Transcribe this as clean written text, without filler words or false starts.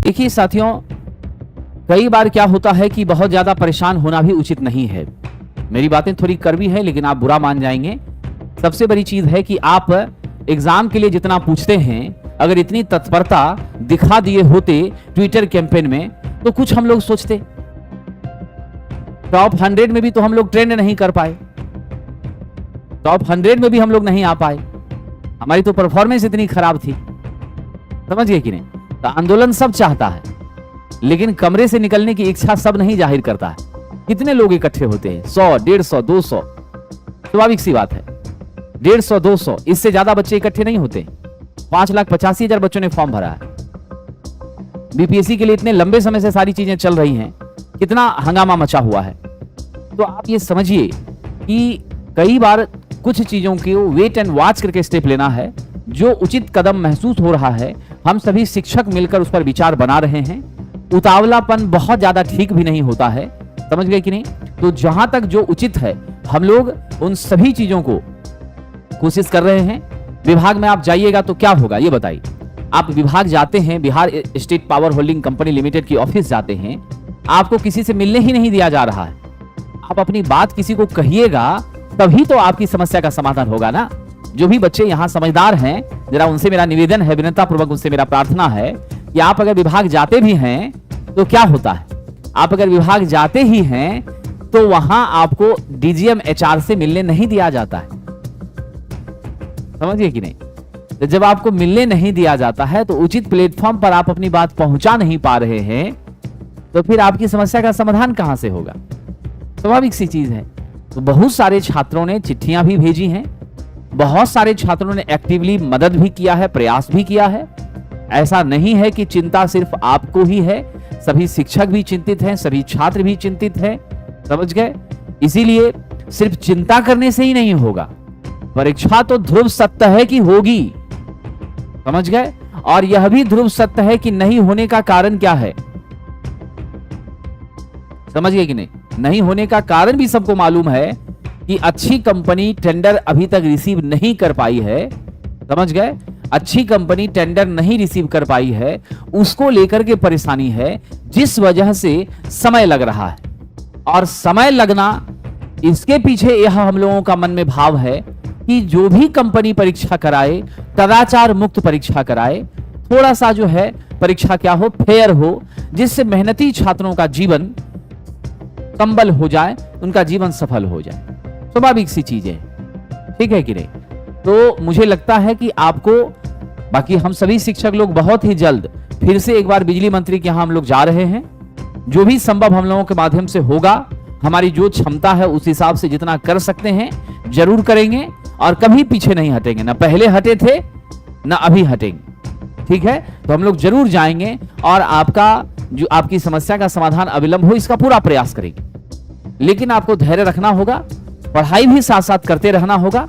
देखिए साथियों, कई बार क्या होता है कि बहुत ज्यादा परेशान होना भी उचित नहीं है। मेरी बातें थोड़ी कड़वी है लेकिन आप बुरा मान जाएंगे। सबसे बड़ी चीज है कि आप एग्जाम के लिए जितना पूछते हैं, अगर इतनी तत्परता दिखा दिए होते ट्विटर कैंपेन में तो कुछ हम लोग सोचते। टॉप 100 में भी तो हम लोग ट्रेंड नहीं कर पाए, टॉप 100 में भी हम लोग नहीं आ पाए। हमारी तो परफॉर्मेंस इतनी खराब थी, समझ गए कि नहीं। तो आंदोलन सब चाहता है लेकिन कमरे से निकलने की इच्छा सब नहीं जाहिर करता है। कितने लोग इकट्ठे होते हैं? 100, 150, 200, स्वाभाविक सी बात है। 150, 200, इससे ज्यादा बच्चे इकट्ठे नहीं होते। 5,85,000 बच्चों ने फॉर्म भरा है। बीपीएससी के लिए इतने लंबे समय से सारी चीजें चल रही हैं, कितना हंगामा मचा हुआ है। तो आप ये समझिए कि कई बार कुछ चीजों की वेट एंड वॉच करके स्टेप लेना है। जो उचित कदम महसूस हो रहा है, हम सभी शिक्षक मिलकर उस पर विचार बना रहे हैं। उतावलापन बहुत ज्यादा ठीक भी नहीं होता है, समझ गए कि नहीं। तो जहां तक जो उचित है, हम लोग उन सभी चीजों को कोशिश कर रहे हैं। विभाग में आप जाइएगा तो क्या होगा ये बताइए। आप विभाग जाते हैं, Bihar state power holding company limited की ऑफिस जाते हैं, आपको किसी से मिलने ही नहीं दिया जा रहा है। आप अपनी बात किसी को कहिएगा तभी तो आपकी समस्या का समाधान होगा ना। जो भी बच्चे यहाँ समझदार हैं, जरा उनसे मेरा निवेदन है, विनम्रता पूर्वक उनसे मेरा प्रार्थना है कि आप अगर विभाग जाते भी हैं तो क्या होता है, आप अगर विभाग जाते ही हैं तो वहां आपको डीजीएम एचआर से मिलने नहीं दिया जाता है, समझिए कि नहीं। तो जब आपको मिलने नहीं दिया जाता है तो उचित प्लेटफॉर्म पर आप अपनी बात पहुंचा नहीं पा रहे हैं, तो फिर आपकी समस्या का समाधान कहां से होगा? स्वाभाविक सी चीज है। तो बहुत सारे छात्रों ने चिट्ठियां भी भेजी हैं, बहुत सारे छात्रों ने एक्टिवली मदद भी किया है, प्रयास भी किया है। ऐसा नहीं है कि चिंता सिर्फ आपको ही है, सभी शिक्षक भी चिंतित हैं, सभी छात्र भी चिंतित हैं, समझ गए। इसीलिए सिर्फ चिंता करने से ही नहीं होगा, परीक्षा तो ध्रुव सत्य है कि होगी, समझ गए। और यह भी ध्रुव सत्य है कि नहीं होने का कारण क्या है, समझ गए कि नहीं। नहीं होने का कारण भी सबको मालूम है कि अच्छी कंपनी टेंडर अभी तक रिसीव नहीं कर पाई है, समझ गए। अच्छी कंपनी टेंडर नहीं रिसीव कर पाई है, उसको लेकर के परेशानी है, जिस वजह से समय लग रहा है। और समय लगना, इसके पीछे यह हम लोगों का मन में भाव है कि जो भी कंपनी परीक्षा कराए, कदाचार मुक्त परीक्षा कराए, थोड़ा सा जो है परीक्षा क्या हो, फेयर हो, जिससे मेहनती छात्रों का जीवन कंबल हो जाए, उनका जीवन सफल हो जाए। स्वाभाविक सी चीज है, ठीक है कि नहीं। तो मुझे लगता है कि आपको, बाकी हम सभी शिक्षक लोग बहुत ही जल्द फिर से एक बार बिजली मंत्री के यहां हम लोग जा रहे हैं। जो भी संभव हम लोगों के माध्यम से होगा, हमारी जो क्षमता है उस हिसाब से जितना कर सकते हैं जरूर करेंगे और कभी पीछे नहीं हटेंगे। ना पहले हटे थे ना अभी हटेंगे, ठीक है। तो हम लोग जरूर जाएंगे और आपकी समस्या का समाधान अविलंब हो, इसका पूरा प्रयास करेंगे। लेकिन आपको धैर्य रखना होगा, पढ़ाई भी साथ साथ करते रहना होगा।